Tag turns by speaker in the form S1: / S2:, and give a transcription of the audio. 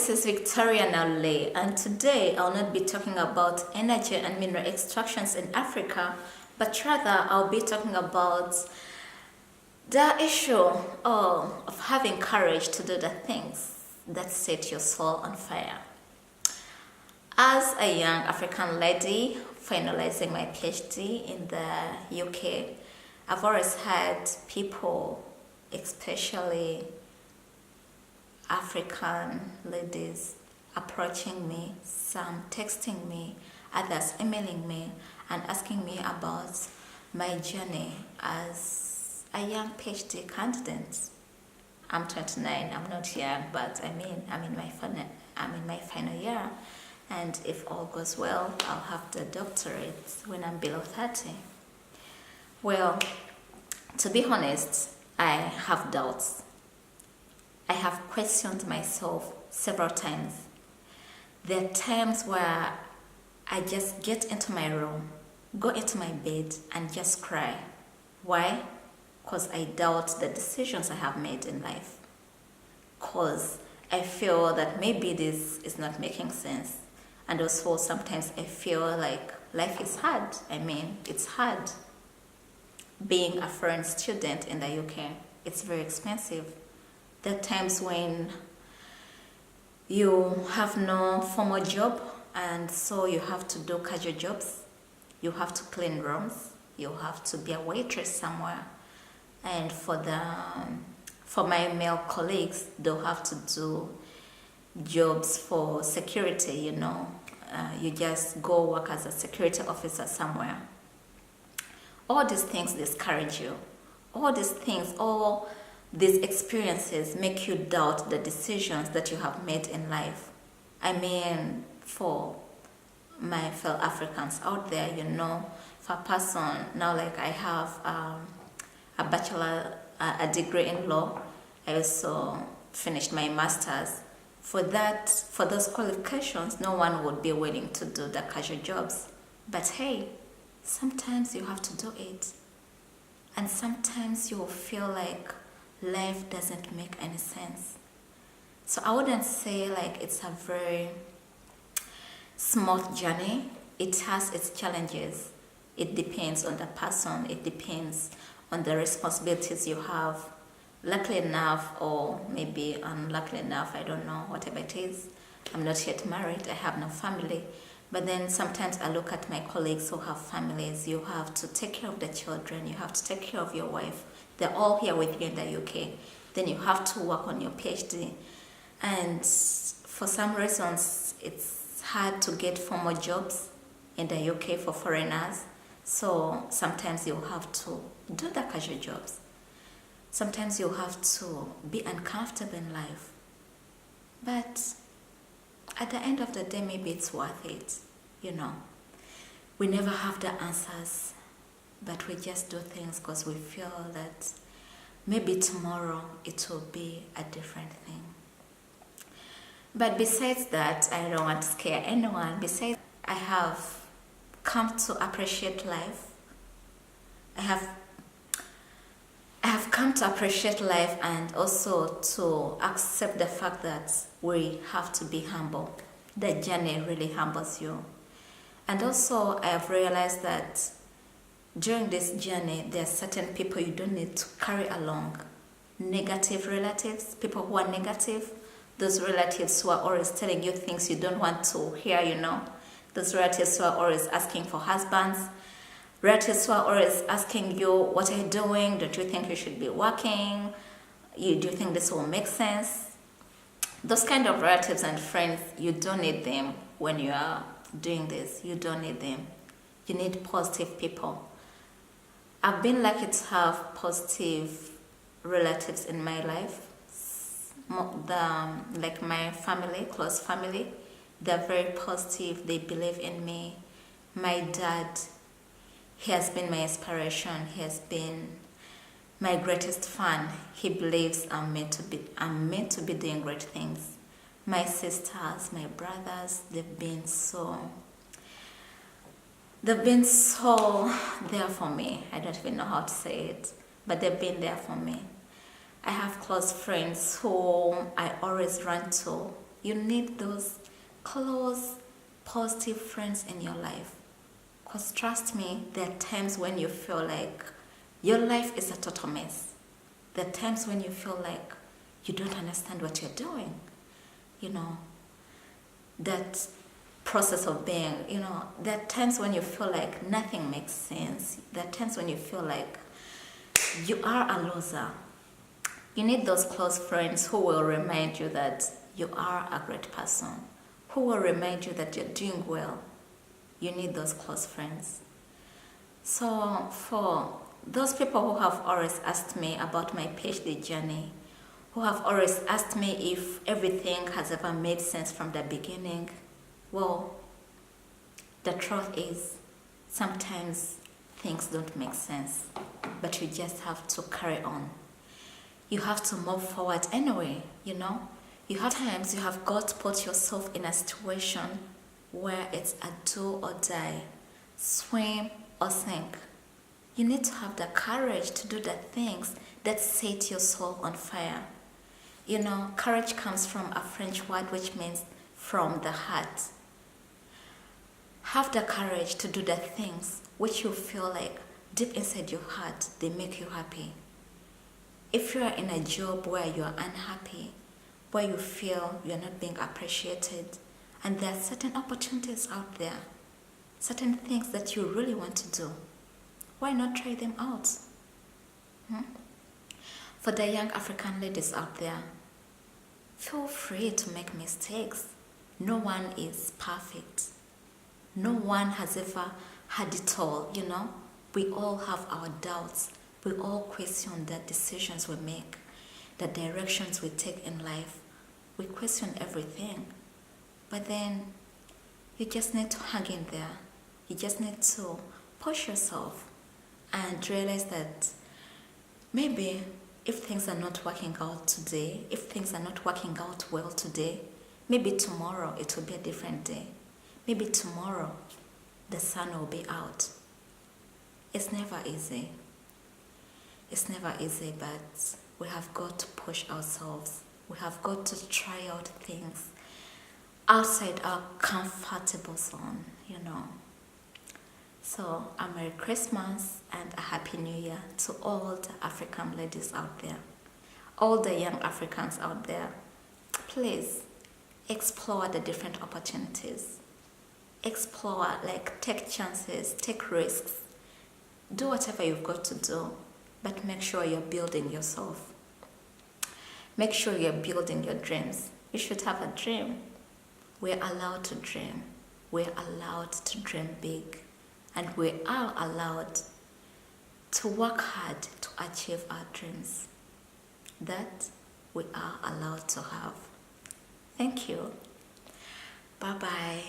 S1: this is Victoria Nale, and today I'll not be talking about energy and mineral extractions in Africa, but rather I'll be talking about the issue of having courage to do the things that set your soul on fire. As a young African lady finalizing my PhD in the UK, I've always had people, especially African ladies, approaching me, some texting me, others emailing me and asking me about my journey as a young PhD candidate. I'm 29, I'm not young, but I'm in my final year, and if all goes well, I'll have the doctorate when I'm below 30. Well, to be honest, I have doubts. I have questioned myself several times. There are times where I just get into my room, go into my bed and just cry. Why? Because I doubt the decisions I have made in life. Because I feel that maybe this is not making sense. And also sometimes I feel like life is hard. It's hard. Being a foreign student in the UK, it's very expensive. There are times when you have no formal job, and so you have to do casual jobs. You have to clean rooms. You have to be a waitress somewhere. And for my male colleagues, they'll have to do jobs for security, you just go work as a security officer somewhere. All these things discourage you. All these experiences make you doubt the decisions that you have made in life. For my fellow Africans out there, for a person, now like I have a degree in law, I also finished my master's. For those qualifications, no one would be willing to do the casual jobs. But hey, sometimes you have to do it. And sometimes you'll feel like life doesn't make any sense. So I wouldn't say like it's a very smooth journey. It has its challenges. It depends on the person. It depends on the responsibilities you have. Luckily enough, or maybe unluckily enough, I don't know, whatever it is, I'm not yet married, I have no family. But then sometimes I look at my colleagues who have families. You have to take care of the children, you have to take care of your wife. They're all here with you in the UK. Then you have to work on your PhD. And for some reasons, it's hard to get formal jobs in the UK for foreigners. So sometimes you have to do the casual jobs. Sometimes you have to be uncomfortable in life. But at the end of the day, maybe it's worth it, We never have the answers, but we just do things because we feel that maybe tomorrow it will be a different thing. But besides that, I don't want to scare anyone. Besides, I have come to appreciate life. I have come to appreciate life and also to accept the fact that we have to be humble. The journey really humbles you. And also I have realized that during this journey, there are certain people you don't need to carry along. Negative relatives, people who are negative, those relatives who are always telling you things you don't want to hear, Those relatives who are always asking for husbands, relatives who are always asking you, what are you doing? Don't you think you should be working? Do you think this will make sense? Those kind of relatives and friends, you don't need them when you are doing this. You don't need them. You need positive people. I've been lucky to have positive relatives in my life. Like my family, close family, they're very positive. They believe in me. My dad, he has been my inspiration. He has been my greatest fan. He believes I'm meant to be doing great things. My sisters, my brothers, they've been so there for me. I don't even know how to say it, but they've been there for me. I have close friends who I always run to You need those close, positive friends in your life. Because trust me, there are times when you feel like your life is a total mess. There are times when you feel like you don't understand what you're doing. You know, that process of being, there are times when you feel like nothing makes sense. There are times when you feel like you are a loser. You need those close friends who will remind you that you are a great person, who will remind you that you're doing well. You need those close friends. So for those people who have always asked me about my PhD journey, who have always asked me if everything has ever made sense from the beginning, well, the truth is sometimes things don't make sense, but you just have to carry on. You have to move forward anyway, You have times you have got to put yourself in a situation where it's a do or die, swim or sink. You need to have the courage to do the things that set your soul on fire. Courage comes from a French word which means from the heart. Have the courage to do the things which you feel like deep inside your heart they make you happy. If you are in a job where you are unhappy, where you feel you're not being appreciated, and there are certain opportunities out there, certain things that you really want to do, why not try them out? For the young African ladies out there, feel free to make mistakes. No one is perfect. No one has ever had it all, We all have our doubts. We all question the decisions we make, the directions we take in life. We question everything. But then you just need to hang in there. You just need to push yourself and realize that maybe if things are not working out today, if things are not working out well today, maybe tomorrow it will be a different day. Maybe tomorrow the sun will be out. It's never easy. It's never easy, but we have got to push ourselves. We have got to try out things outside our comfortable zone, So a Merry Christmas and a Happy New Year to all the African ladies out there, all the young Africans out there. Please explore the different opportunities. Explore, take chances, take risks. Do whatever you've got to do, but make sure you're building yourself. Make sure you're building your dreams. You should have a dream. We're allowed to dream. We're allowed to dream big. And we are allowed to work hard to achieve our dreams. That we are allowed to have. Thank you. Bye-bye.